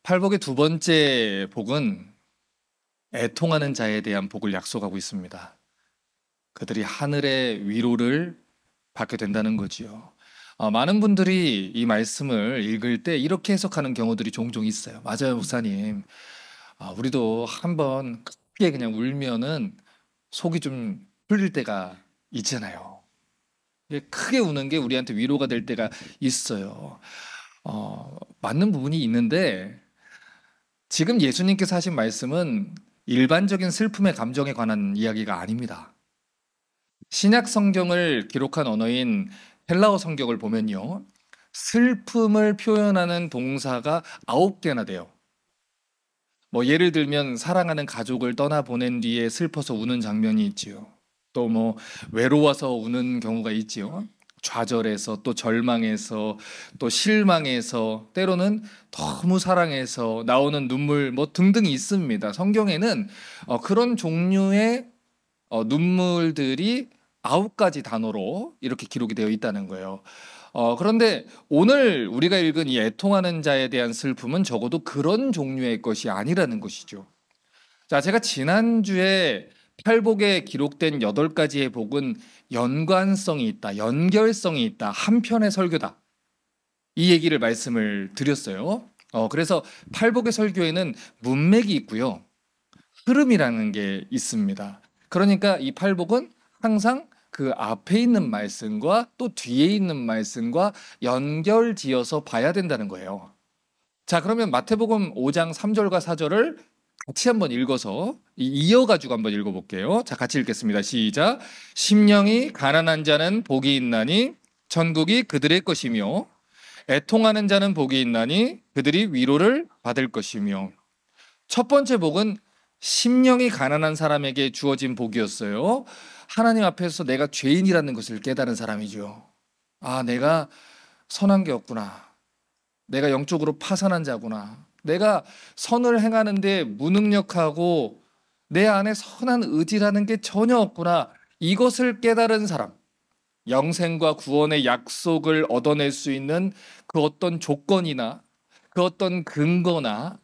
팔복의 두 번째 복은 애통하는 자에 대한 복을 약속하고 있습니다. 그들이 하늘의 위로를 받게 된다는 거지요. 많은 분들이 이 말씀을 읽을 때 이렇게 해석하는 경우들이 종종 있어요. 맞아요, 목사님. 우리도 한번 크게 그냥 울면은 속이 좀 풀릴 때가 있잖아요. 크게 우는 게 우리한테 위로가 될 때가 있어요. 맞는 부분이 있는데 지금 예수님께서 하신 말씀은 일반적인 슬픔의 감정에 관한 이야기가 아닙니다. 신약 성경을 기록한 언어인 헬라어 성경을 보면요. 슬픔을 표현하는 동사가 9개나 돼요. 예를 들면 사랑하는 가족을 떠나보낸 뒤에 슬퍼서 우는 장면이 있지요. 또 외로워서 우는 경우가 있지요. 좌절해서 또 절망해서 또 실망해서 때로는 너무 사랑해서 나오는 눈물 등등 있습니다. 성경에는 그런 종류의 눈물들이 9가지 단어로 이렇게 기록이 되어 있다는 거예요. 그런데 오늘 우리가 읽은 이 애통하는 자에 대한 슬픔은 적어도 그런 종류의 것이 아니라는 것이죠. 자, 제가 지난주에 팔복에 기록된 8가지의 복은 연관성이 있다, 연결성이 있다, 한편의 설교다. 이 얘기를 말씀을 드렸어요. 그래서 팔복의 설교에는 문맥이 있고요. 흐름이라는 게 있습니다. 그러니까 이 팔복은 항상 그 앞에 있는 말씀과 또 뒤에 있는 말씀과 연결지어서 봐야 된다는 거예요. 자, 그러면 마태복음 5장 3절과 4절을 같이 한번 읽어서 이어가지고 한번 읽어볼게요. 자, 같이 읽겠습니다. 시작. 심령이 가난한 자는 복이 있나니 천국이 그들의 것이며 애통하는 자는 복이 있나니 그들이 위로를 받을 것이며. 첫 번째 복은 심령이 가난한 사람에게 주어진 복이었어요. 하나님 앞에서 내가 죄인이라는 것을 깨달은 사람이죠. 내가 선한 게 없구나. 내가 영적으로 파산한 자구나. 내가 선을 행하는데 무능력하고 내 안에 선한 의지라는 게 전혀 없구나. 이것을 깨달은 사람. 영생과 구원의 약속을 얻어낼 수 있는 그 어떤 조건이나 그 어떤 근거나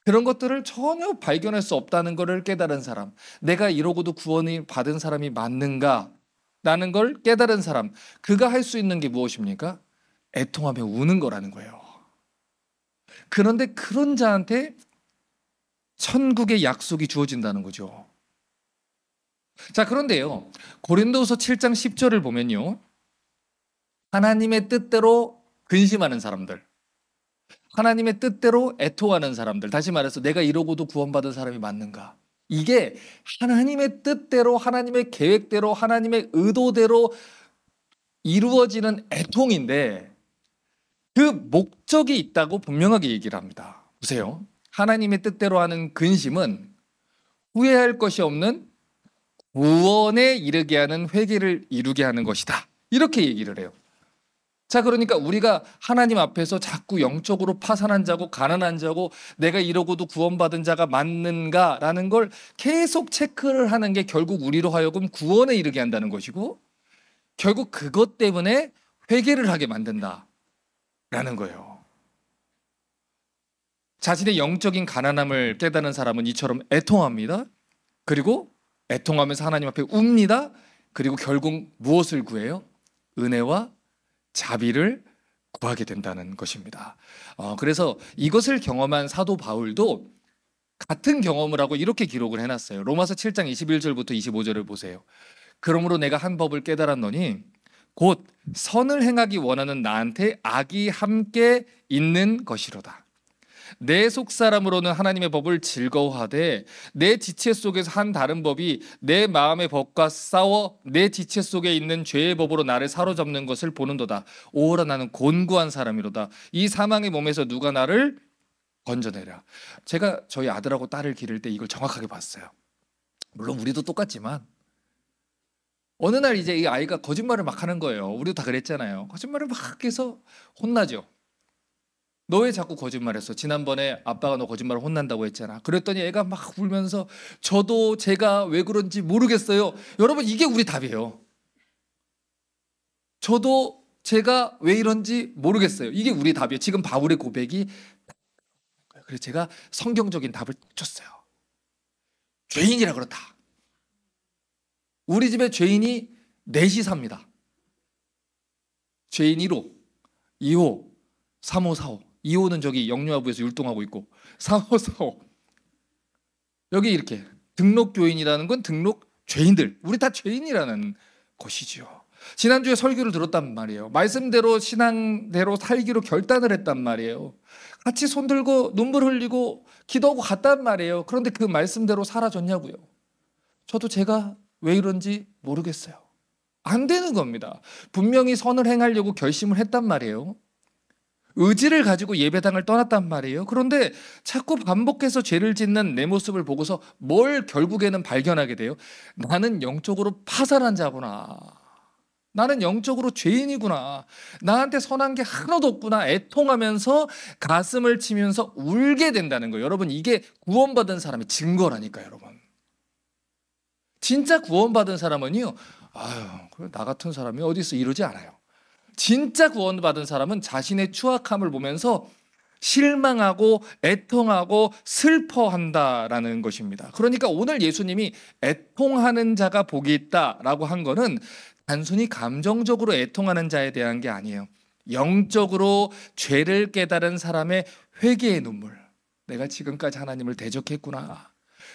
그런 것들을 전혀 발견할 수 없다는 것을 깨달은 사람. 내가 이러고도 구원을 받은 사람이 맞는가? 라는 걸 깨달은 사람. 그가 할 수 있는 게 무엇입니까? 애통하며 우는 거라는 거예요. 그런데 그런 자한테 천국의 약속이 주어진다는 거죠. 자, 그런데요. 고린도후서 7장 10절을 보면요. 하나님의 뜻대로 근심하는 사람들. 하나님의 뜻대로 애통하는 사람들. 다시 말해서 내가 이러고도 구원받은 사람이 맞는가? 이게 하나님의 뜻대로, 하나님의 계획대로, 하나님의 의도대로 이루어지는 애통인데 그 목적이 있다고 분명하게 얘기를 합니다. 보세요. 하나님의 뜻대로 하는 근심은 후회할 것이 없는 구원에 이르게 하는 회개를 이루게 하는 것이다. 이렇게 얘기를 해요. 자, 그러니까 우리가 하나님 앞에서 자꾸 영적으로 파산한 자고 가난한 자고 내가 이러고도 구원받은 자가 맞는가라는 걸 계속 체크를 하는 게 결국 우리로 하여금 구원에 이르게 한다는 것이고 결국 그것 때문에 회개를 하게 만든다라는 거예요. 자신의 영적인 가난함을 깨닫는 사람은 이처럼 애통합니다. 그리고 애통하면서 하나님 앞에 웁니다. 그리고 결국 무엇을 구해요? 은혜와 자비를 구하게 된다는 것입니다. 그래서 이것을 경험한 사도 바울도 같은 경험을 하고 이렇게 기록을 해놨어요. 로마서 7장 21절부터 25절을 보세요. 그러므로 내가 한 법을 깨달았노니 곧 선을 행하기 원하는 나한테 악이 함께 있는 것이로다. 내 속사람으로는 하나님의 법을 즐거워하되 내 지체 속에서 한 다른 법이 내 마음의 법과 싸워 내 지체 속에 있는 죄의 법으로 나를 사로잡는 것을 보는도다. 오호라 나는 곤고한 사람이로다. 이 사망의 몸에서 누가 나를 건져내랴. 제가 저희 아들하고 딸을 기를 때 이걸 정확하게 봤어요. 물론 우리도 똑같지만 어느 날 이제 이 아이가 거짓말을 막 하는 거예요. 우리도 다 그랬잖아요. 거짓말을 막 해서 혼나죠. 너 왜 자꾸 거짓말했어? 지난번에 아빠가 너 거짓말 혼난다고 했잖아. 그랬더니 애가 막 울면서 저도 제가 왜 그런지 모르겠어요. 여러분, 이게 우리 답이에요. 저도 제가 왜 이런지 모르겠어요. 이게 우리 답이에요. 지금 바울의 고백이 그래서 제가 성경적인 답을 줬어요. 죄인이라 그렇다. 우리 집에 죄인이 넷이 삽니다. 죄인 1호, 2호, 3호, 4호. 2호는 저기 영유아부에서 율동하고 있고 3호, 4호. 여기 이렇게 등록교인이라는 건 등록 죄인들. 우리 다 죄인이라는 것이지요. 지난주에 설교를 들었단 말이에요. 말씀대로 신앙대로 살기로 결단을 했단 말이에요. 같이 손들고 눈물 흘리고 기도하고 갔단 말이에요. 그런데 그 말씀대로 사라졌냐고요. 저도 제가 왜 이런지 모르겠어요. 안 되는 겁니다. 분명히 선을 행하려고 결심을 했단 말이에요. 의지를 가지고 예배당을 떠났단 말이에요. 그런데 자꾸 반복해서 죄를 짓는 내 모습을 보고서 뭘 결국에는 발견하게 돼요? 나는 영적으로 파산한 자구나. 나는 영적으로 죄인이구나. 나한테 선한 게 하나도 없구나. 애통하면서 가슴을 치면서 울게 된다는 거예요. 여러분, 이게 구원받은 사람의 증거라니까요, 여러분. 진짜 구원받은 사람은요, 아유, 나 같은 사람이 어디 있어 이러지 않아요. 진짜 구원받은 사람은 자신의 추악함을 보면서 실망하고 애통하고 슬퍼한다라는 것입니다. 그러니까 오늘 예수님이 애통하는 자가 복이 있다라고 한 거는 단순히 감정적으로 애통하는 자에 대한 게 아니에요. 영적으로 죄를 깨달은 사람의 회개의 눈물. 내가 지금까지 하나님을 대적했구나.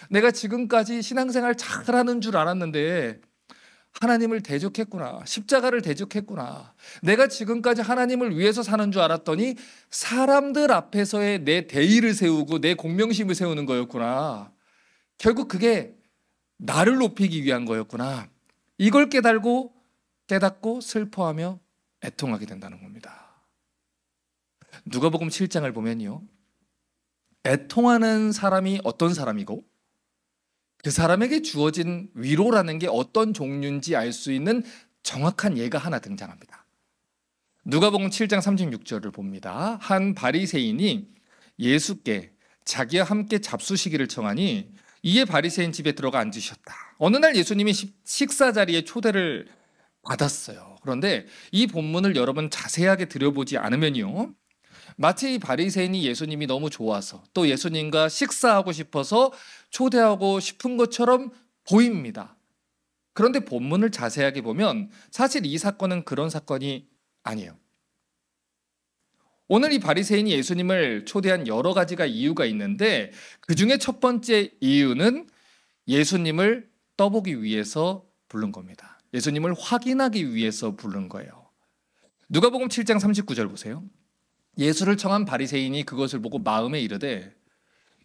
내가 지금까지 신앙생활 잘하는 줄 알았는데 하나님을 대적했구나. 십자가를 대적했구나. 내가 지금까지 하나님을 위해서 사는 줄 알았더니 사람들 앞에서의 내 대의를 세우고 내 공명심을 세우는 거였구나. 결국 그게 나를 높이기 위한 거였구나. 이걸 깨닫고 슬퍼하며 애통하게 된다는 겁니다. 누가복음 7장을 보면요, 애통하는 사람이 어떤 사람이고 그 사람에게 주어진 위로라는 게 어떤 종류인지 알 수 있는 정확한 예가 하나 등장합니다. 누가복음 7장 36절을 봅니다. 한 바리새인이 예수께 자기와 함께 잡수시기를 청하니 이에 바리새인 집에 들어가 앉으셨다. 어느 날 예수님이 식사 자리에 초대를 받았어요. 그런데 이 본문을 여러분 자세하게 들여보지 않으면요, 마치 이 바리새인이 예수님이 너무 좋아서 또 예수님과 식사하고 싶어서 초대하고 싶은 것처럼 보입니다. 그런데 본문을 자세하게 보면 사실 이 사건은 그런 사건이 아니에요. 오늘 이 바리새인이 예수님을 초대한 여러 가지가 이유가 있는데 그중에 첫 번째 이유는 예수님을 떠보기 위해서 부른 겁니다. 예수님을 확인하기 위해서 부른 거예요. 누가복음 7장 39절 보세요. 예수를 청한 바리새인이 그것을 보고 마음에 이르되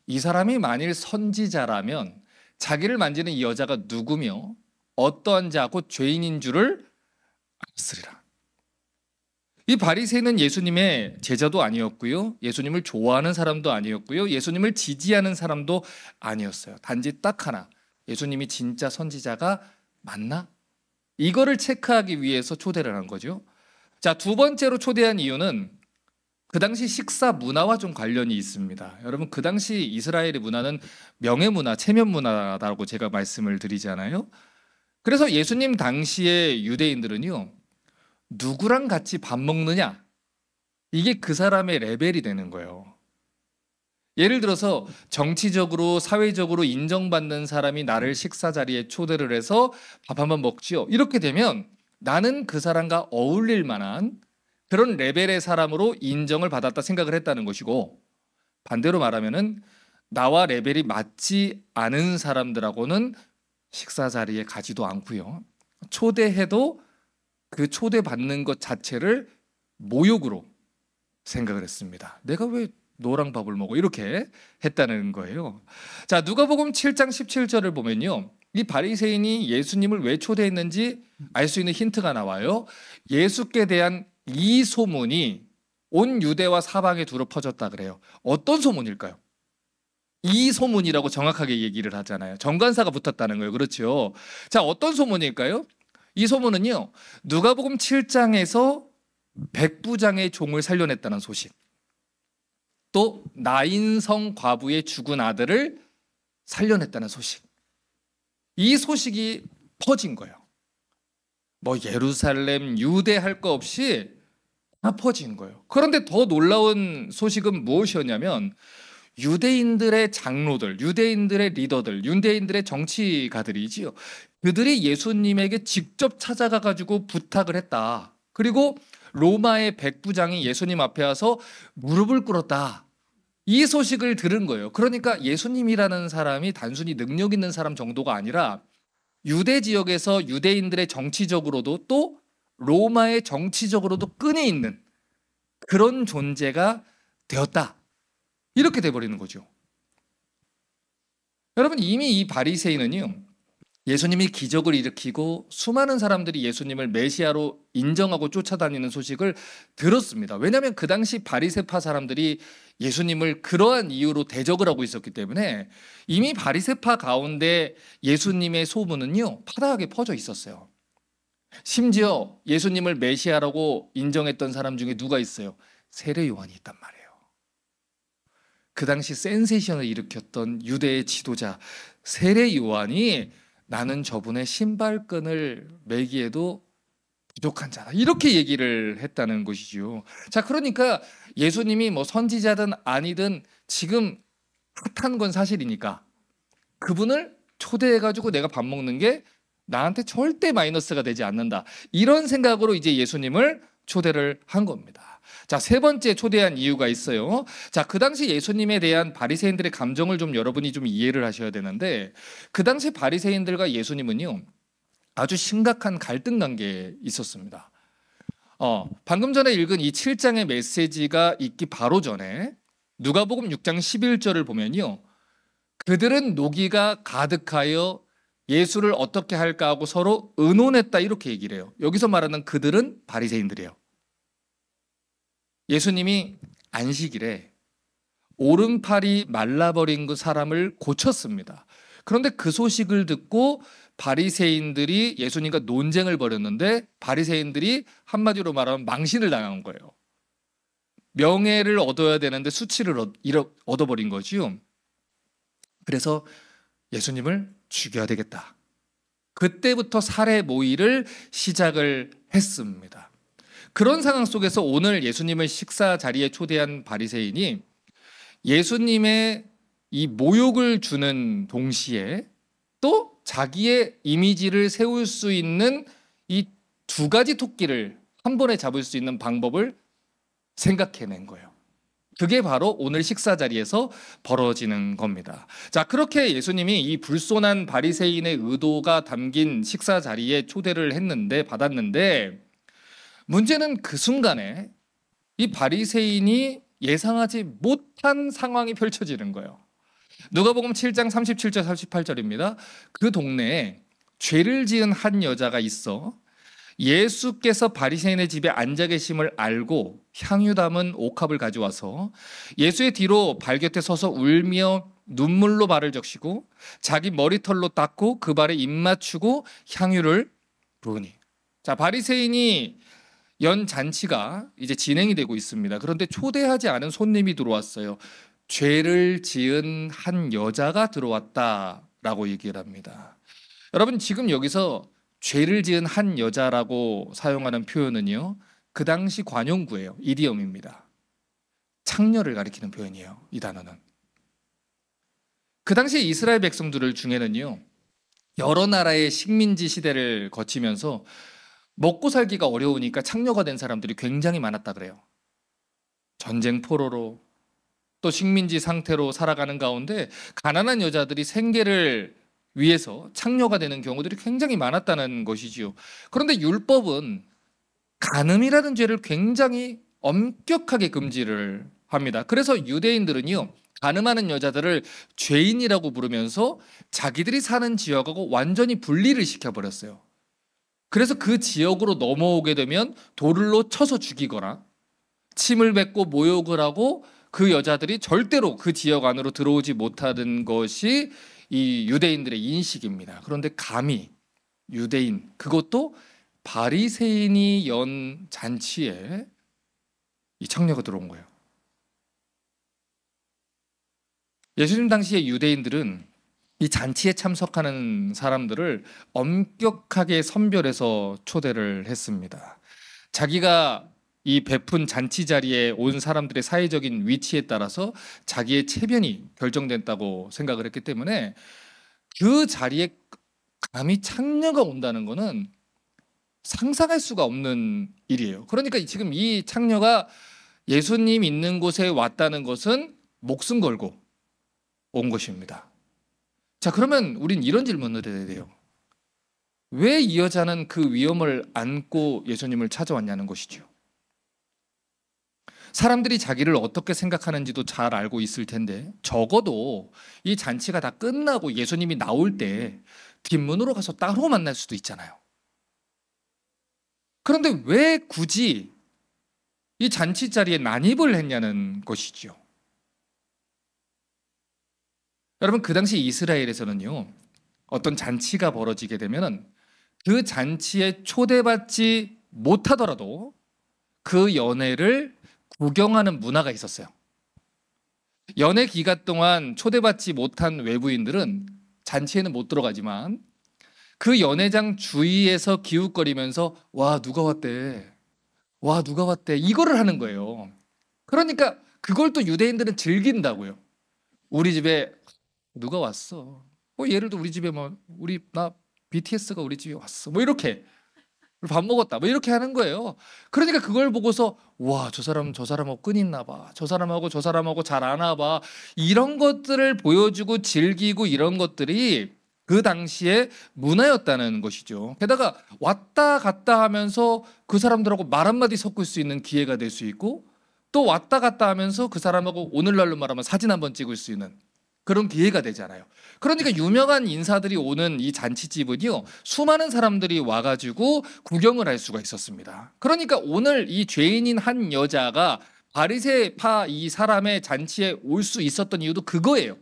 이 사람이 만일 선지자라면 자기를 만지는 이 여자가 누구며 어떠한 자고 죄인인 줄을 알았으리라. 이 바리새인은 예수님의 제자도 아니었고요, 예수님을 좋아하는 사람도 아니었고요, 예수님을 지지하는 사람도 아니었어요. 단지 딱 하나, 예수님이 진짜 선지자가 맞나? 이거를 체크하기 위해서 초대를 한 거죠. 자, 두 번째로 초대한 이유는 그 당시 식사 문화와 좀 관련이 있습니다. 여러분, 그 당시 이스라엘의 문화는 명예문화, 체면문화라고 제가 말씀을 드리잖아요. 그래서 예수님 당시의 유대인들은요, 누구랑 같이 밥 먹느냐, 이게 그 사람의 레벨이 되는 거예요. 예를 들어서 정치적으로 사회적으로 인정받는 사람이 나를 식사 자리에 초대를 해서 밥 한번 먹지요. 이렇게 되면 나는 그 사람과 어울릴 만한 그런 레벨의 사람으로 인정을 받았다 생각을 했다는 것이고, 반대로 말하면은 나와 레벨이 맞지 않은 사람들하고는 식사 자리에 가지도 않고요, 초대해도 그 초대받는 것 자체를 모욕으로 생각을 했습니다. 내가 왜 너랑 밥을 먹어? 이렇게 했다는 거예요. 자, 누가복음 7장 17절을 보면요, 이 바리새인이 예수님을 왜 초대했는지 알 수 있는 힌트가 나와요. 예수께 대한 이 소문이 온 유대와 사방에 두루 퍼졌다 그래요. 어떤 소문일까요? 이 소문이라고 정확하게 얘기를 하잖아요. 정관사가 붙었다는 거예요. 그렇죠? 자, 어떤 소문일까요? 이 소문은요, 누가복음 7장에서 백부장의 종을 살려냈다는 소식, 또 나인성 과부의 죽은 아들을 살려냈다는 소식, 이 소식이 퍼진 거예요. 뭐 예루살렘, 유대 할 거 없이 다 퍼진 거예요. 그런데 더 놀라운 소식은 무엇이었냐면 유대인들의 장로들, 유대인들의 리더들, 유대인들의 정치가들이지요. 그들이 예수님에게 직접 찾아가 가지고 부탁을 했다. 그리고 로마의 백부장이 예수님 앞에 와서 무릎을 꿇었다. 이 소식을 들은 거예요. 그러니까 예수님이라는 사람이 단순히 능력 있는 사람 정도가 아니라 유대 지역에서 유대인들의 정치적으로도 또 로마의 정치적으로도 끈이 있는 그런 존재가 되었다. 이렇게 돼버리는 거죠. 여러분, 이미 이 바리새인은요, 예수님이 기적을 일으키고 수많은 사람들이 예수님을 메시아로 인정하고 쫓아다니는 소식을 들었습니다. 왜냐하면 그 당시 바리새파 사람들이 예수님을 그러한 이유로 대적을 하고 있었기 때문에 이미 바리새파 가운데 예수님의 소문은요, 파다하게 퍼져 있었어요. 심지어 예수님을 메시아라고 인정했던 사람 중에 누가 있어요? 세례 요한이 있단 말이에요. 그 당시 센세이션을 일으켰던 유대의 지도자 세례 요한이 나는 저분의 신발끈을 매기에도 부족한 자다. 이렇게 얘기를 했다는 것이죠. 자, 그러니까 예수님이 뭐 선지자든 아니든 지금 핫한 건 사실이니까 그분을 초대해가지고 내가 밥 먹는 게 나한테 절대 마이너스가 되지 않는다. 이런 생각으로 이제 예수님을 초대를 한 겁니다. 자, 세 번째 초대한 이유가 있어요. 자, 그 당시 예수님에 대한 바리새인들의 감정을 좀 여러분이 좀 이해를 하셔야 되는데 그 당시 바리새인들과 예수님은요, 아주 심각한 갈등 관계에 있었습니다. 방금 전에 읽은 이 7장의 메시지가 있기 바로 전에 누가복음 6장 11절을 보면요, 그들은 노기가 가득하여 예수를 어떻게 할까 하고 서로 의논했다 이렇게 얘기를 해요. 여기서 말하는 그들은 바리새인들이에요. 예수님이 안식일에 오른팔이 말라버린 그 사람을 고쳤습니다. 그런데 그 소식을 듣고 바리새인들이 예수님과 논쟁을 벌였는데 바리새인들이 한마디로 말하면 망신을 당한 거예요. 명예를 얻어야 되는데 수치를 얻어버린 거지요. 그래서 예수님을 죽여야 되겠다. 그때부터 살해 모의를 시작을 했습니다. 그런 상황 속에서 오늘 예수님을 식사 자리에 초대한 바리새인이 예수님의 이 모욕을 주는 동시에 또 자기의 이미지를 세울 수 있는 이 두 가지 토끼를 한 번에 잡을 수 있는 방법을 생각해낸 거예요. 그게 바로 오늘 식사 자리에서 벌어지는 겁니다. 자, 그렇게 예수님이 이 불손한 바리새인의 의도가 담긴 식사 자리에 초대를 받았는데 문제는 그 순간에 이 바리새인이 예상하지 못한 상황이 펼쳐지는 거예요. 누가복음 7장 37절 38절입니다. 그 동네에 죄를 지은 한 여자가 있어 예수께서 바리새인의 집에 앉아 계심을 알고 향유 담은 옥합을 가져와서 예수의 뒤로 발 곁에 서서 울며 눈물로 발을 적시고 자기 머리털로 닦고 그 발에 입 맞추고 향유를 부으니. 자, 바리새인이 연 잔치가 이제 진행이 되고 있습니다. 그런데 초대하지 않은 손님이 들어왔어요. 죄를 지은 한 여자가 들어왔다라고 얘기를 합니다. 여러분, 지금 여기서 죄를 지은 한 여자라고 사용하는 표현은요, 그 당시 관용구예요. 이디엄입니다. 창녀를 가리키는 표현이에요. 이 단어는. 그 당시 이스라엘 백성들 중에는요, 여러 나라의 식민지 시대를 거치면서 먹고 살기가 어려우니까 창녀가 된 사람들이 굉장히 많았다 그래요. 전쟁 포로로 또 식민지 상태로 살아가는 가운데 가난한 여자들이 생계를 위해서 창녀가 되는 경우들이 굉장히 많았다는 것이지요. 그런데 율법은 간음이라는 죄를 굉장히 엄격하게 금지를 합니다. 그래서 유대인들은요, 간음하는 여자들을 죄인이라고 부르면서 자기들이 사는 지역하고 완전히 분리를 시켜버렸어요. 그래서 그 지역으로 넘어오게 되면 돌로 쳐서 죽이거나 침을 뱉고 모욕을 하고 그 여자들이 절대로 그 지역 안으로 들어오지 못하는 것이 이 유대인들의 인식입니다. 그런데 감히 유대인, 그것도 바리새인이 연 잔치에 이 창녀가 들어온 거예요. 예수님 당시의 유대인들은 이 잔치에 참석하는 사람들을 엄격하게 선별해서 초대를 했습니다. 자기가 이 베푼 잔치 자리에 온 사람들의 사회적인 위치에 따라서 자기의 체면이 결정된다고 생각을 했기 때문에 그 자리에 감히 창녀가 온다는 거는 상상할 수가 없는 일이에요. 그러니까 지금 이 창녀가 예수님 있는 곳에 왔다는 것은 목숨 걸고 온 것입니다. 자, 그러면 우린 이런 질문을 해야 돼요. 왜 이 여자는 그 위험을 안고 예수님을 찾아왔냐는 것이죠. 사람들이 자기를 어떻게 생각하는지도 잘 알고 있을 텐데 적어도 이 잔치가 다 끝나고 예수님이 나올 때 뒷문으로 가서 따로 만날 수도 있잖아요. 그런데 왜 굳이 이 잔치 자리에 난입을 했냐는 것이죠. 여러분, 그 당시 이스라엘에서는요, 어떤 잔치가 벌어지게 되면 그 잔치에 초대받지 못하더라도 그 연회를 구경하는 문화가 있었어요. 연회 기간 동안 초대받지 못한 외부인들은 잔치에는 못 들어가지만 그 연회장 주위에서 기웃거리면서 와, 누가 왔대. 와, 누가 왔대. 이거를 하는 거예요. 그러니까 그걸 또 유대인들은 즐긴다고요. 우리 집에 누가 왔어. 예를 들어 우리 집에 나 BTS가 우리 집에 왔어. 이렇게 밥 먹었다. 이렇게 하는 거예요. 그러니까 그걸 보고서 와, 저 사람하고 끈 있나 봐. 저 사람하고 잘 아나 봐. 이런 것들을 보여주고 즐기고 이런 것들이 그 당시에 문화였다는 것이죠. 게다가 왔다 갔다 하면서 그 사람들하고 말 한마디 섞을 수 있는 기회가 될 수 있고 또 왔다 갔다 하면서 그 사람하고 오늘날로 말하면 사진 한번 찍을 수 있는 그런 기회가 되잖아요. 그러니까 유명한 인사들이 오는 이 잔치집은요, 수많은 사람들이 와가지고 구경을 할 수가 있었습니다. 그러니까 오늘 이 죄인인 한 여자가 바리새파 이 사람의 잔치에 올 수 있었던 이유도 그거예요.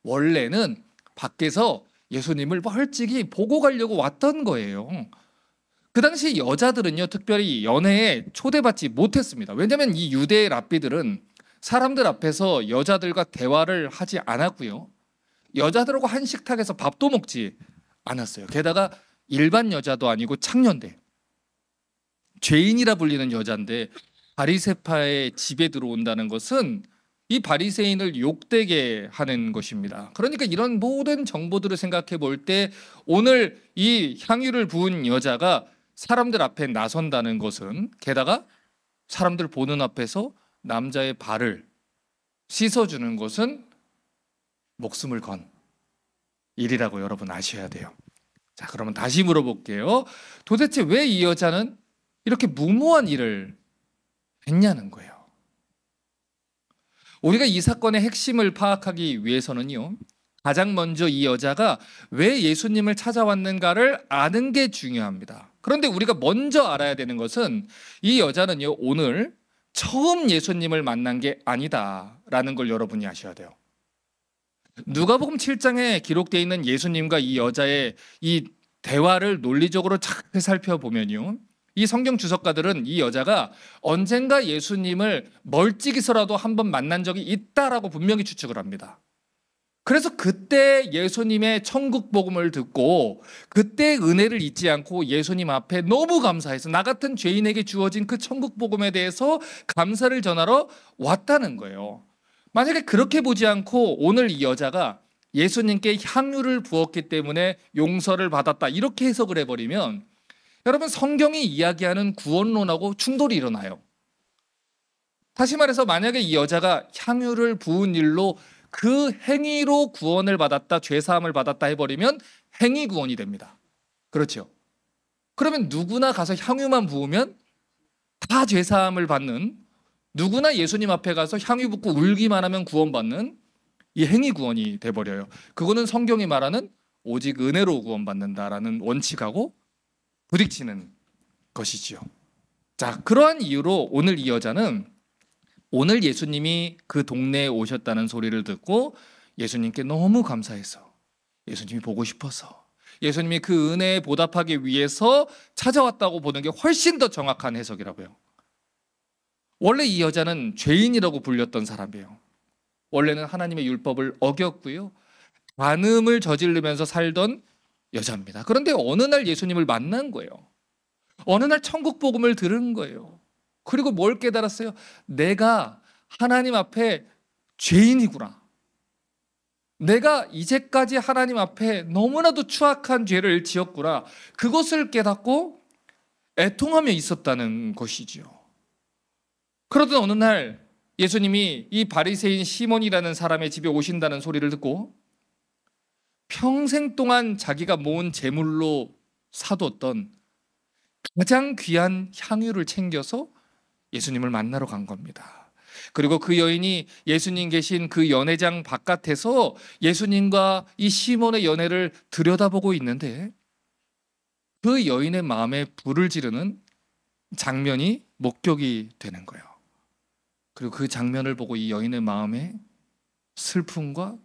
원래는 밖에서 예수님을 멀찍이 보고 가려고 왔던 거예요. 그 당시 여자들은요, 특별히 연회에 초대받지 못했습니다. 왜냐하면 이 유대 랍비들은 사람들 앞에서 여자들과 대화를 하지 않았고요, 여자들하고 한 식탁에서 밥도 먹지 않았어요. 게다가 일반 여자도 아니고 창녀인데, 죄인이라 불리는 여자인데 바리새파의 집에 들어온다는 것은 이 바리새인을 욕되게 하는 것입니다. 그러니까 이런 모든 정보들을 생각해 볼 때 오늘 이 향유를 부은 여자가 사람들 앞에 나선다는 것은, 게다가 사람들 보는 앞에서 남자의 발을 씻어주는 것은 목숨을 건 일이라고 여러분 아셔야 돼요. 자, 그러면 다시 물어볼게요. 도대체 왜 이 여자는 이렇게 무모한 일을 했냐는 거예요. 우리가 이 사건의 핵심을 파악하기 위해서는요, 가장 먼저 이 여자가 왜 예수님을 찾아왔는가를 아는 게 중요합니다. 그런데 우리가 먼저 알아야 되는 것은 이 여자는요, 오늘 처음 예수님을 만난 게 아니다라는 걸 여러분이 아셔야 돼요. 누가복음 7장에 기록되어 있는 예수님과 이 여자의 이 대화를 논리적으로 잘 살펴보면요, 이 성경 주석가들은 이 여자가 언젠가 예수님을 멀찍이서라도 한번 만난 적이 있다라고 분명히 추측을 합니다. 그래서 그때 예수님의 천국 복음을 듣고 그때 은혜를 잊지 않고 예수님 앞에 너무 감사해서 나 같은 죄인에게 주어진 그 천국 복음에 대해서 감사를 전하러 왔다는 거예요. 만약에 그렇게 보지 않고 오늘 이 여자가 예수님께 향유를 부었기 때문에 용서를 받았다 이렇게 해석을 해버리면 여러분, 성경이 이야기하는 구원론하고 충돌이 일어나요. 다시 말해서 만약에 이 여자가 향유를 부은 일로 그 행위로 구원을 받았다, 죄사함을 받았다 해버리면 행위 구원이 됩니다. 그렇죠? 그러면 누구나 가서 향유만 부으면 다 죄사함을 받는, 누구나 예수님 앞에 가서 향유 붓고 울기만 하면 구원받는 이 행위 구원이 돼버려요. 그거는 성경이 말하는 오직 은혜로 구원받는다라는 원칙하고 부딪히는 것이지요. 자, 그러한 이유로 오늘 이 여자는 오늘 예수님이 그 동네에 오셨다는 소리를 듣고 예수님께 너무 감사해서, 예수님이 보고 싶어서, 예수님이 그 은혜에 보답하기 위해서 찾아왔다고 보는 게 훨씬 더 정확한 해석이라고요. 원래 이 여자는 죄인이라고 불렸던 사람이에요. 원래는 하나님의 율법을 어겼고요, 간음을 저지르면서 살던 여자입니다. 그런데 어느 날 예수님을 만난 거예요. 어느 날 천국 복음을 들은 거예요. 그리고 뭘 깨달았어요? 내가 하나님 앞에 죄인이구나. 내가 이제까지 하나님 앞에 너무나도 추악한 죄를 지었구나. 그것을 깨닫고 애통하며 있었다는 것이지요. 그러던 어느 날 예수님이 이 바리새인 시몬이라는 사람의 집에 오신다는 소리를 듣고 평생 동안 자기가 모은 재물로 사뒀던 가장 귀한 향유를 챙겨서 예수님을 만나러 간 겁니다. 그리고 그 여인이 예수님 계신 그 연회장 바깥에서 예수님과 이 시몬의 연회를 들여다보고 있는데 그 여인의 마음에 불을 지르는 장면이 목격이 되는 거예요. 그리고 그 장면을 보고 이 여인의 마음에 슬픔과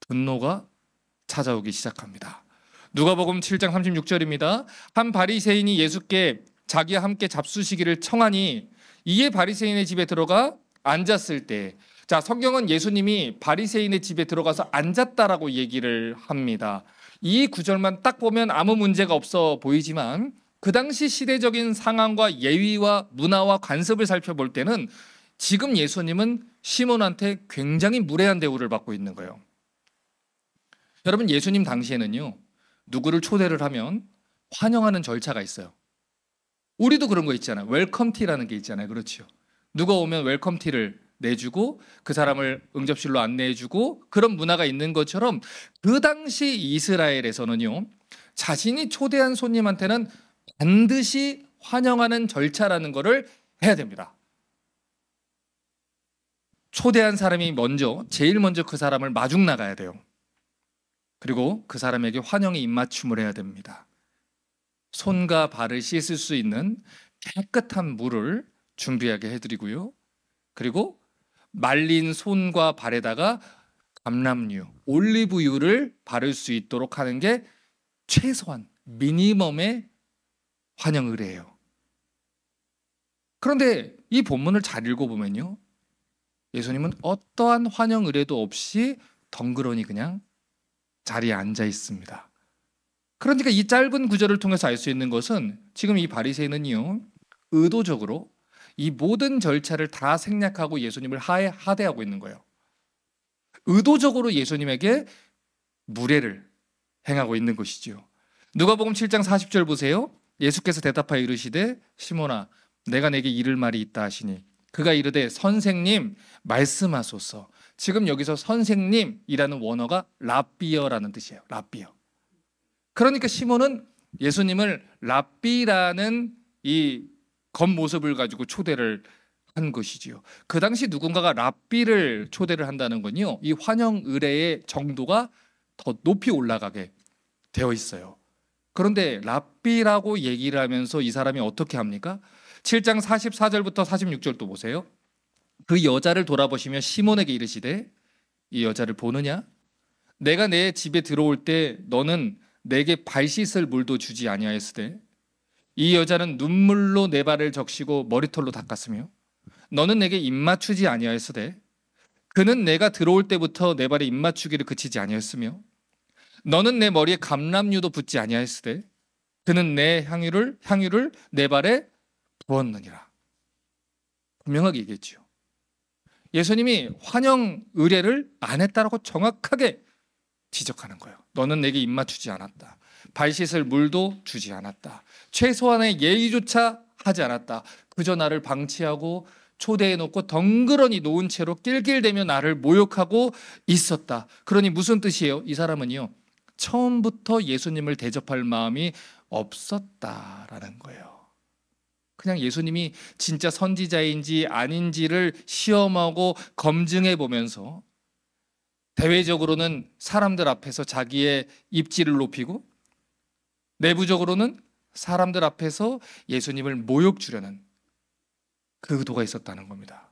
분노가 찾아오기 시작합니다. 누가복음 7장 36절입니다. 한 바리새인이 예수께 자기와 함께 잡수시기를 청하니 이에 바리새인의 집에 들어가 앉았을 때, 자, 성경은 예수님이 바리새인의 집에 들어가서 앉았다라고 얘기를 합니다. 이 구절만 딱 보면 아무 문제가 없어 보이지만 그 당시 시대적인 상황과 예의와 문화와 관습을 살펴볼 때는 지금 예수님은 시몬한테 굉장히 무례한 대우를 받고 있는 거예요. 여러분, 예수님 당시에는요, 누구를 초대를 하면 환영하는 절차가 있어요. 우리도 그런 거 있잖아요. 웰컴티라는 게 있잖아요. 그렇죠. 누가 오면 웰컴티를 내주고 그 사람을 응접실로 안내해주고 그런 문화가 있는 것처럼 그 당시 이스라엘에서는요, 자신이 초대한 손님한테는 반드시 환영하는 절차라는 것을 해야 됩니다. 초대한 사람이 제일 먼저 그 사람을 마중 나가야 돼요. 그리고 그 사람에게 환영의 입맞춤을 해야 됩니다. 손과 발을 씻을 수 있는 깨끗한 물을 준비하게 해드리고요. 그리고 말린 손과 발에다가 감람유, 올리브유를 바를 수 있도록 하는 게 최소한 미니멈의 환영 의례예요. 그런데 이 본문을 잘 읽어보면요, 예수님은 어떠한 환영 의례도 없이 덩그러니 그냥 자리에 앉아 있습니다. 그러니까 이 짧은 구절을 통해서 알 수 있는 것은 지금 이 바리새인은요, 의도적으로 이 모든 절차를 다 생략하고 예수님을 하대하고 있는 거예요. 의도적으로 예수님에게 무례를 행하고 있는 것이지요. 누가복음 7장 40절 보세요. 예수께서 대답하여 이르시되 시몬아 내가 내게 이를 말이 있다 하시니 그가 이르되 선생님 말씀하소서. 지금 여기서 선생님이라는 원어가 랍비어라는 뜻이에요. 랍비어. 그러니까 시몬은 예수님을 랍비라는 이 겉모습을 가지고 초대를 한 것이지요. 그 당시 누군가가 랍비를 초대를 한다는 건요, 이 환영 의례의 정도가 더 높이 올라가게 되어 있어요. 그런데 랍비라고 얘기를 하면서 이 사람이 어떻게 합니까? 7장 44절부터 46절도 보세요. 그 여자를 돌아보시며 시몬에게 이르시되 이 여자를 보느냐? 내가 내 집에 들어올 때 너는 내게 발 씻을 물도 주지 아니하였으되 이 여자는 눈물로 내 발을 적시고 머리털로 닦았으며 너는 내게 입맞추지 아니하였으되 그는 내가 들어올 때부터 내 발에 입맞추기를 그치지 아니하였으며 너는 내 머리에 감람유도 붓지 아니하였으되 그는 내 향유를 내 발에 부었느니라. 분명하게 얘기했죠. 예수님이 환영 의례를 안 했다라고 정확하게 지적하는 거예요. 너는 내게 입맞추지 않았다. 발 씻을 물도 주지 않았다. 최소한의 예의조차 하지 않았다. 그저 나를 방치하고 초대해놓고 덩그러니 놓은 채로 낄낄대며 나를 모욕하고 있었다. 그러니 무슨 뜻이에요? 이 사람은요, 처음부터 예수님을 대접할 마음이 없었다라는 거예요. 그냥 예수님이 진짜 선지자인지 아닌지를 시험하고 검증해 보면서 대외적으로는 사람들 앞에서 자기의 입지를 높이고 내부적으로는 사람들 앞에서 예수님을 모욕 주려는 그 의도가 있었다는 겁니다.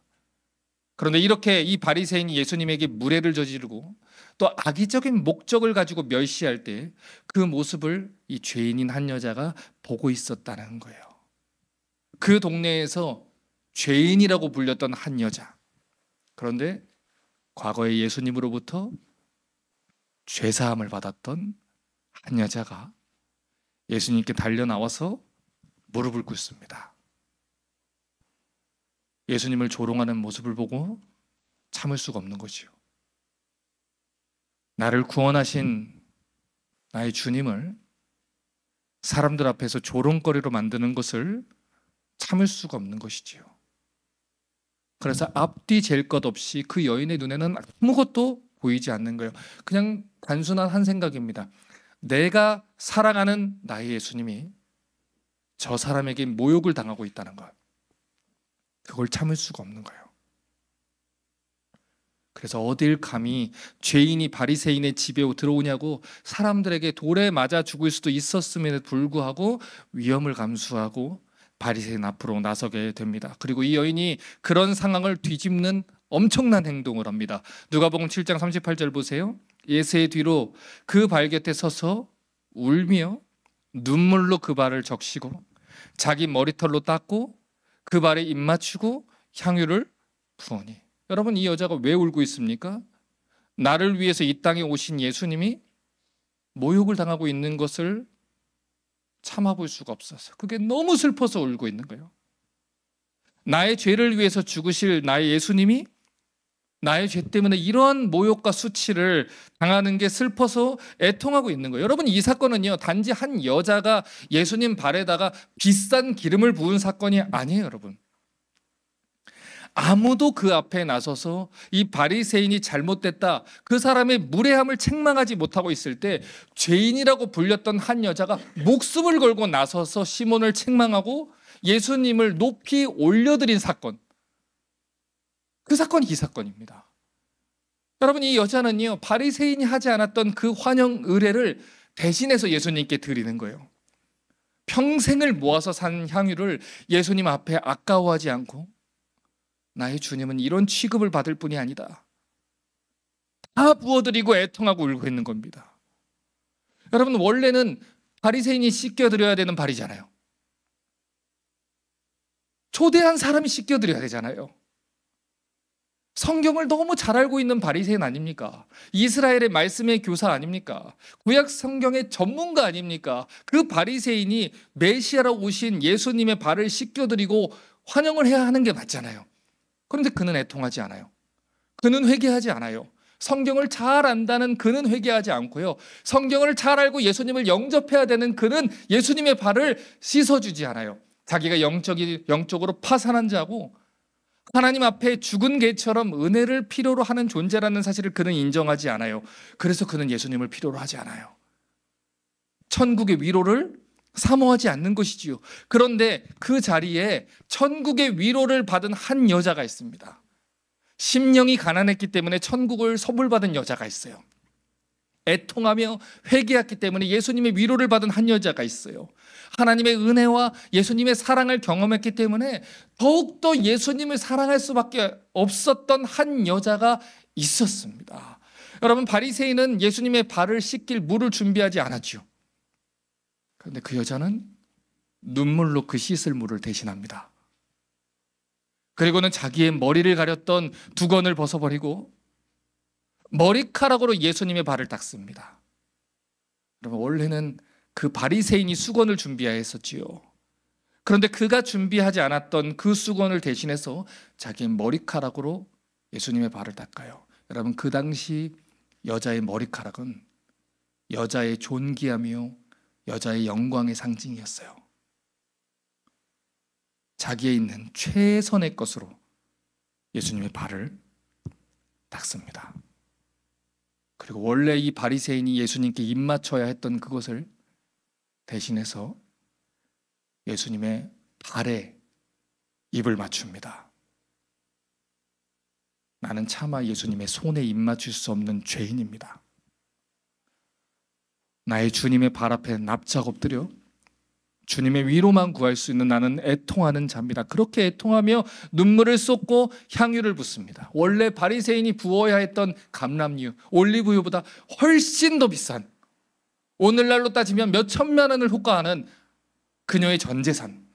그런데 이렇게 이 바리새인이 예수님에게 무례를 저지르고 또 악의적인 목적을 가지고 멸시할 때 그 모습을 이 죄인인 한 여자가 보고 있었다는 거예요. 그 동네에서 죄인이라고 불렸던 한 여자. 그런데 과거에 예수님으로부터 죄사함을 받았던 한 여자가 예수님께 달려 나와서 무릎을 꿇습니다. 예수님을 조롱하는 모습을 보고 참을 수가 없는 거지요. 나를 구원하신 나의 주님을 사람들 앞에서 조롱거리로 만드는 것을 참을 수가 없는 것이지요. 그래서 앞뒤 잴 것 없이 그 여인의 눈에는 아무것도 보이지 않는 거예요. 그냥 단순한 한 생각입니다. 내가 사랑하는 나의 예수님이 저 사람에게 모욕을 당하고 있다는 것, 그걸 참을 수가 없는 거예요. 그래서 어딜 감히 죄인이 바리새인의 집에 들어오냐고 사람들에게 돌에 맞아 죽을 수도 있었음에도 불구하고 위험을 감수하고 바리새인 앞으로 나서게 됩니다. 그리고 이 여인이 그런 상황을 뒤집는 엄청난 행동을 합니다. 누가복음 7장 38절 보세요. 예수의 뒤로 그 발 곁에 서서 울며 눈물로 그 발을 적시고 자기 머리털로 닦고 그 발에 입 맞추고 향유를 부으니. 여러분, 이 여자가 왜 울고 있습니까? 나를 위해서 이 땅에 오신 예수님이 모욕을 당하고 있는 것을 참아볼 수가 없어서, 그게 너무 슬퍼서 울고 있는 거예요. 나의 죄를 위해서 죽으실 나의 예수님이 나의 죄 때문에 이러한 모욕과 수치를 당하는 게 슬퍼서 애통하고 있는 거예요. 여러분, 이 사건은요, 단지 한 여자가 예수님 발에다가 비싼 기름을 부은 사건이 아니에요. 여러분, 아무도 그 앞에 나서서 이 바리새인이 잘못됐다, 그 사람의 무례함을 책망하지 못하고 있을 때 죄인이라고 불렸던 한 여자가 목숨을 걸고 나서서 시몬을 책망하고 예수님을 높이 올려드린 사건, 그 사건이 이 사건입니다. 여러분, 이 여자는요, 바리새인이 하지 않았던 그 환영 의례를 대신해서 예수님께 드리는 거예요. 평생을 모아서 산 향유를 예수님 앞에 아까워하지 않고, 나의 주님은 이런 취급을 받을 뿐이 아니다, 다 부어드리고 애통하고 울고 있는 겁니다. 여러분, 원래는 바리새인이 씻겨드려야 되는 발이잖아요. 초대한 사람이 씻겨드려야 되잖아요. 성경을 너무 잘 알고 있는 바리새인 아닙니까? 이스라엘의 말씀의 교사 아닙니까? 구약 성경의 전문가 아닙니까? 그 바리새인이 메시아로 오신 예수님의 발을 씻겨드리고 환영을 해야 하는 게 맞잖아요. 그런데 그는 애통하지 않아요. 그는 회개하지 않아요. 성경을 잘 안다는 그는 회개하지 않고요, 성경을 잘 알고 예수님을 영접해야 되는 그는 예수님의 발을 씻어주지 않아요. 자기가 영적으로 파산한 자고 하나님 앞에 죽은 개처럼 은혜를 필요로 하는 존재라는 사실을 그는 인정하지 않아요. 그래서 그는 예수님을 필요로 하지 않아요. 천국의 위로를 사모하지 않는 것이지요. 그런데 그 자리에 천국의 위로를 받은 한 여자가 있습니다. 심령이 가난했기 때문에 천국을 선물받은 여자가 있어요. 애통하며 회개했기 때문에 예수님의 위로를 받은 한 여자가 있어요. 하나님의 은혜와 예수님의 사랑을 경험했기 때문에 더욱더 예수님을 사랑할 수밖에 없었던 한 여자가 있었습니다. 여러분, 바리새인은 예수님의 발을 씻길 물을 준비하지 않았죠. 그런데 그 여자는 눈물로 그 씻을 물을 대신합니다. 그리고는 자기의 머리를 가렸던 두건을 벗어버리고 머리카락으로 예수님의 발을 닦습니다. 여러분, 원래는 그 바리새인이 수건을 준비해야 했었지요. 그런데 그가 준비하지 않았던 그 수건을 대신해서 자기의 머리카락으로 예수님의 발을 닦아요. 여러분, 그 당시 여자의 머리카락은 여자의 존귀하며 여자의 영광의 상징이었어요. 자기에 있는 최선의 것으로 예수님의 발을 닦습니다. 그리고 원래 이 바리새인이 예수님께 입 맞춰야 했던 그것을 대신해서 예수님의 발에 입을 맞춥니다. 나는 차마 예수님의 손에 입 맞출 수 없는 죄인입니다. 나의 주님의 발 앞에 납작 엎드려 주님의 위로만 구할 수 있는 나는 애통하는 자입니다. 그렇게 애통하며 눈물을 쏟고 향유를 붓습니다. 원래 바리새인이 부어야 했던 감람유, 올리브유보다 훨씬 더 비싼, 오늘날로 따지면 몇 천만 원을 호가하는 그녀의 전 재산,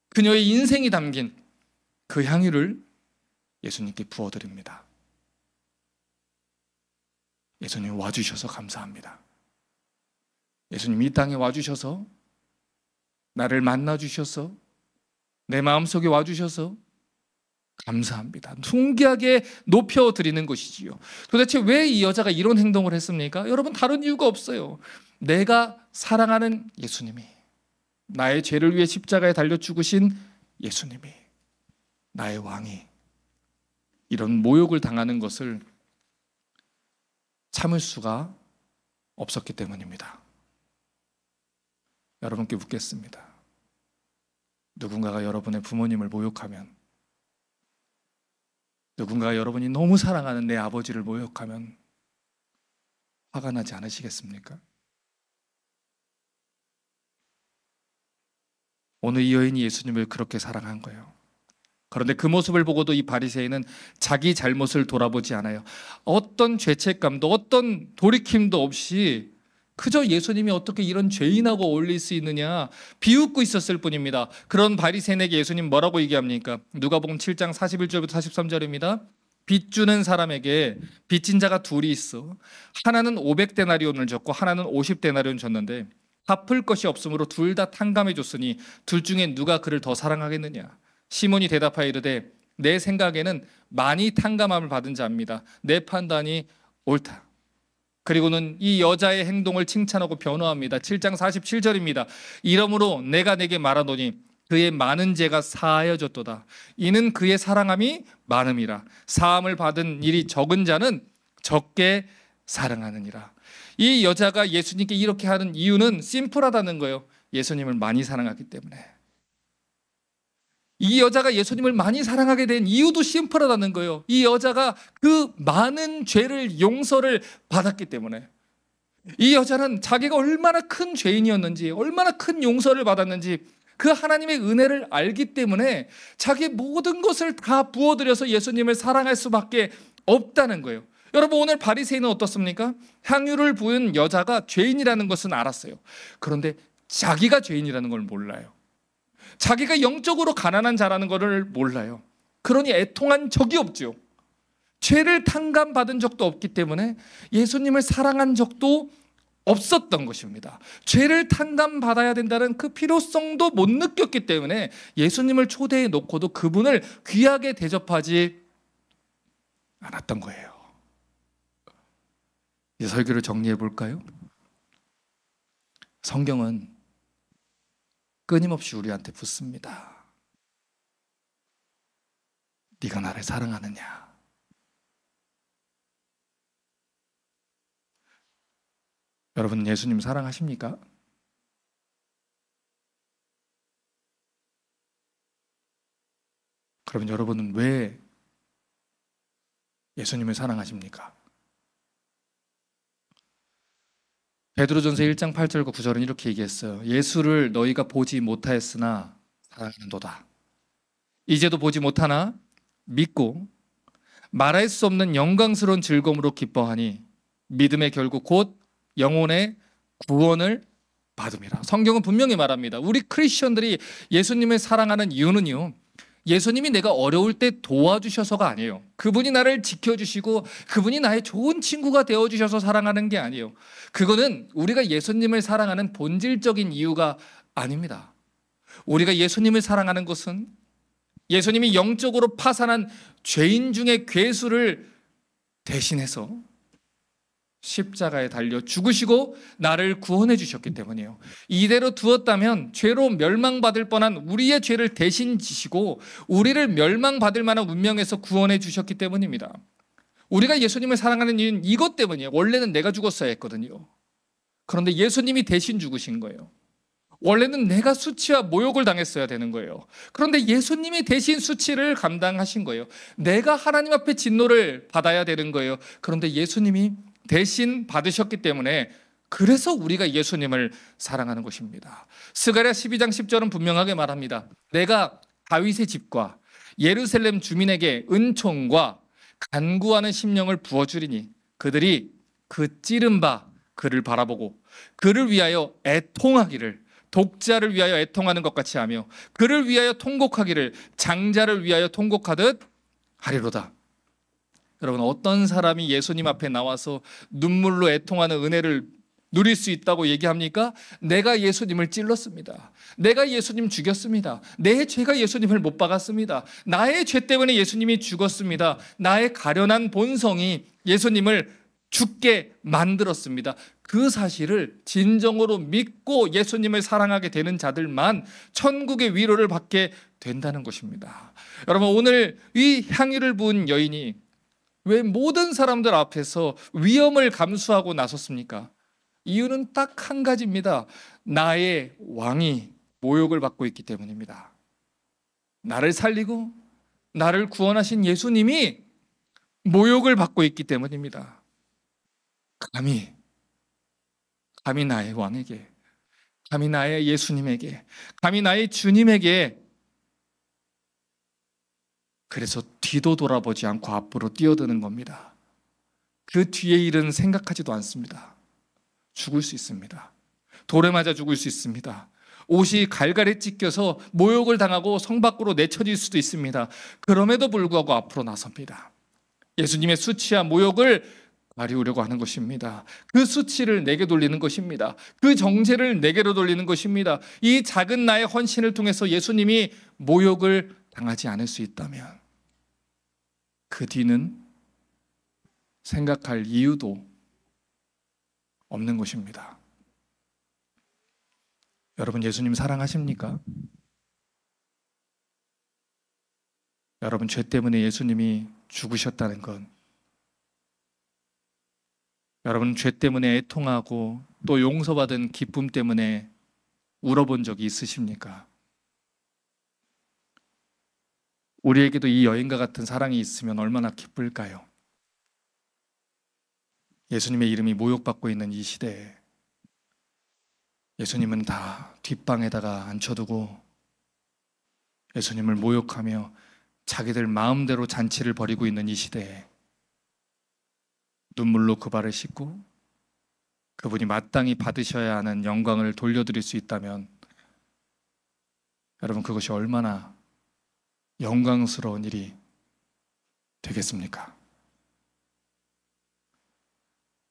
그녀의 인생이 담긴 그 향유를 예수님께 부어드립니다. 예수님 와주셔서 감사합니다. 예수님 이 땅에 와주셔서 나를 만나주셔서 내 마음속에 와주셔서 감사합니다. 순기하게 높여드리는 것이지요. 도대체 왜 이 여자가 이런 행동을 했습니까? 여러분, 다른 이유가 없어요. 내가 사랑하는 예수님이, 나의 죄를 위해 십자가에 달려 죽으신 예수님이, 나의 왕이 이런 모욕을 당하는 것을 참을 수가 없었기 때문입니다. 여러분께 묻겠습니다. 누군가가 여러분의 부모님을 모욕하면, 누군가가 여러분이 너무 사랑하는 내 아버지를 모욕하면 화가 나지 않으시겠습니까? 오늘 이 여인이 예수님을 그렇게 사랑한 거예요. 그런데 그 모습을 보고도 이 바리새인은 자기 잘못을 돌아보지 않아요. 어떤 죄책감도 어떤 돌이킴도 없이 그저 예수님이 어떻게 이런 죄인하고 어울릴 수 있느냐 비웃고 있었을 뿐입니다. 그런 바리새인에게 예수님 뭐라고 얘기합니까? 누가복음 7장 41절부터 43절입니다. 빚 주는 사람에게 빚진 자가 둘이 있어. 하나는 500데나리온을 줬고 하나는 50데나리온 줬는데 갚을 것이 없으므로 둘 다 탕감해 줬으니 둘 중에 누가 그를 더 사랑하겠느냐? 시몬이 대답하여 이르되 내 생각에는 많이 탕감함을 받은 자입니다. 내 판단이 옳다. 그리고는 이 여자의 행동을 칭찬하고 변호합니다. 7장 47절입니다. 이러므로 내가 내게 말하노니 그의 많은 죄가 사하여졌도다. 이는 그의 사랑함이 많음이라. 사함을 받은 일이 적은 자는 적게 사랑하느니라. 이 여자가 예수님께 이렇게 하는 이유는 심플하다는 거예요. 예수님을 많이 사랑하기 때문에. 이 여자가 예수님을 많이 사랑하게 된 이유도 심플하다는 거예요. 이 여자가 그 많은 죄를 용서를 받았기 때문에. 이 여자는 자기가 얼마나 큰 죄인이었는지, 얼마나 큰 용서를 받았는지 그 하나님의 은혜를 알기 때문에 자기 모든 것을 다 부어들여서 예수님을 사랑할 수밖에 없다는 거예요. 여러분, 오늘 바리새인은 어떻습니까? 향유를 부은 여자가 죄인이라는 것은 알았어요. 그런데 자기가 죄인이라는 걸 몰라요. 자기가 영적으로 가난한 자라는 것을 몰라요. 그러니 애통한 적이 없죠. 죄를 탕감받은 적도 없기 때문에 예수님을 사랑한 적도 없었던 것입니다. 죄를 탕감받아야 된다는 그 필요성도 못 느꼈기 때문에 예수님을 초대해 놓고도 그분을 귀하게 대접하지 않았던 거예요. 이 설교를 정리해 볼까요? 성경은 끊임없이 우리한테 묻습니다. 네가 나를 사랑하느냐? 여러분, 예수님 사랑하십니까? 그러면 여러분은 왜 예수님을 사랑하십니까? 베드로전서 1장 8절과 9절은 이렇게 얘기했어요. 예수를 너희가 보지 못하였으나 사랑하는도다. 이제도 보지 못하나 믿고 말할 수 없는 영광스러운 즐거움으로 기뻐하니 믿음의 결국 곧 영혼의 구원을 받음이라. 성경은 분명히 말합니다. 우리 크리스천들이 예수님을 사랑하는 이유는요, 예수님이 내가 어려울 때 도와주셔서가 아니에요. 그분이 나를 지켜주시고 그분이 나의 좋은 친구가 되어주셔서 사랑하는 게 아니에요. 그거는 우리가 예수님을 사랑하는 본질적인 이유가 아닙니다. 우리가 예수님을 사랑하는 것은 예수님이 영적으로 파산한 죄인 중에 괴수를 대신해서 십자가에 달려 죽으시고 나를 구원해 주셨기 때문이에요. 이대로 두었다면 죄로 멸망받을 뻔한 우리의 죄를 대신 지시고 우리를 멸망받을 만한 운명에서 구원해 주셨기 때문입니다. 우리가 예수님을 사랑하는 이유는 이것 때문이에요. 원래는 내가 죽었어야 했거든요. 그런데 예수님이 대신 죽으신 거예요. 원래는 내가 수치와 모욕을 당했어야 되는 거예요. 그런데 예수님이 대신 수치를 감당하신 거예요. 내가 하나님 앞에 진노를 받아야 되는 거예요. 그런데 예수님이 대신 받으셨기 때문에 그래서 우리가 예수님을 사랑하는 것입니다. 스가랴 12장 10절은 분명하게 말합니다. 내가 다윗의 집과 예루살렘 주민에게 은총과 간구하는 심령을 부어주리니 그들이 그 찌른 바 그를 바라보고 그를 위하여 애통하기를, 독자를 위하여 애통하는 것 같이 하며 그를 위하여 통곡하기를 장자를 위하여 통곡하듯 하리로다. 여러분, 어떤 사람이 예수님 앞에 나와서 눈물로 애통하는 은혜를 누릴 수 있다고 얘기합니까? 내가 예수님을 찔렀습니다. 내가 예수님 죽였습니다. 내 죄가 예수님을 못 박았습니다. 나의 죄 때문에 예수님이 죽었습니다. 나의 가련한 본성이 예수님을 죽게 만들었습니다. 그 사실을 진정으로 믿고 예수님을 사랑하게 되는 자들만 천국의 위로를 받게 된다는 것입니다. 여러분, 오늘 이 향유를 부은 여인이 왜 모든 사람들 앞에서 위험을 감수하고 나섰습니까? 이유는 딱 한 가지입니다. 나의 왕이 모욕을 받고 있기 때문입니다. 나를 살리고 나를 구원하신 예수님이 모욕을 받고 있기 때문입니다. 감히 나의 왕에게, 감히 나의 예수님에게, 감히 나의 주님에게, 그래서 뒤도 돌아보지 않고 앞으로 뛰어드는 겁니다. 그 뒤의 일은 생각하지도 않습니다. 죽을 수 있습니다. 돌에 맞아 죽을 수 있습니다. 옷이 갈갈에 찢겨서 모욕을 당하고 성 밖으로 내쳐질 수도 있습니다. 그럼에도 불구하고 앞으로 나섭니다. 예수님의 수치와 모욕을 가리우려고 하는 것입니다. 그 수치를 내게 돌리는 것입니다. 그 정죄를 내게로 돌리는 것입니다. 이 작은 나의 헌신을 통해서 예수님이 모욕을 당하지 않을 수 있다면 그 뒤는 생각할 이유도 없는 것입니다. 여러분, 예수님 사랑하십니까? 여러분, 죄 때문에 예수님이 죽으셨다는 건, 여러분, 죄 때문에 애통하고 또 용서받은 기쁨 때문에 울어본 적이 있으십니까? 우리에게도 이 여인과 같은 사랑이 있으면 얼마나 기쁠까요? 예수님의 이름이 모욕받고 있는 이 시대에 예수님은 다 뒷방에다가 앉혀두고 예수님을 모욕하며 자기들 마음대로 잔치를 벌이고 있는 이 시대에 눈물로 그 발을 씻고 그분이 마땅히 받으셔야 하는 영광을 돌려드릴 수 있다면 여러분, 그것이 얼마나 영광스러운 일이 되겠습니까?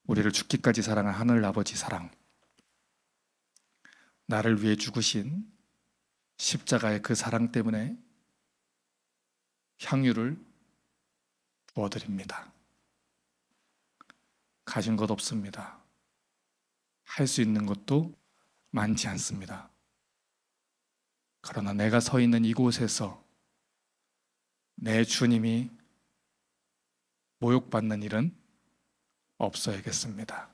우리를 죽기까지 사랑한 하늘 아버지 사랑, 나를 위해 죽으신 십자가의 그 사랑 때문에 향유를 부어드립니다. 가진 것 없습니다. 할 수 있는 것도 많지 않습니다. 그러나 내가 서 있는 이곳에서 내 주님이 모욕받는 일은 없어야겠습니다.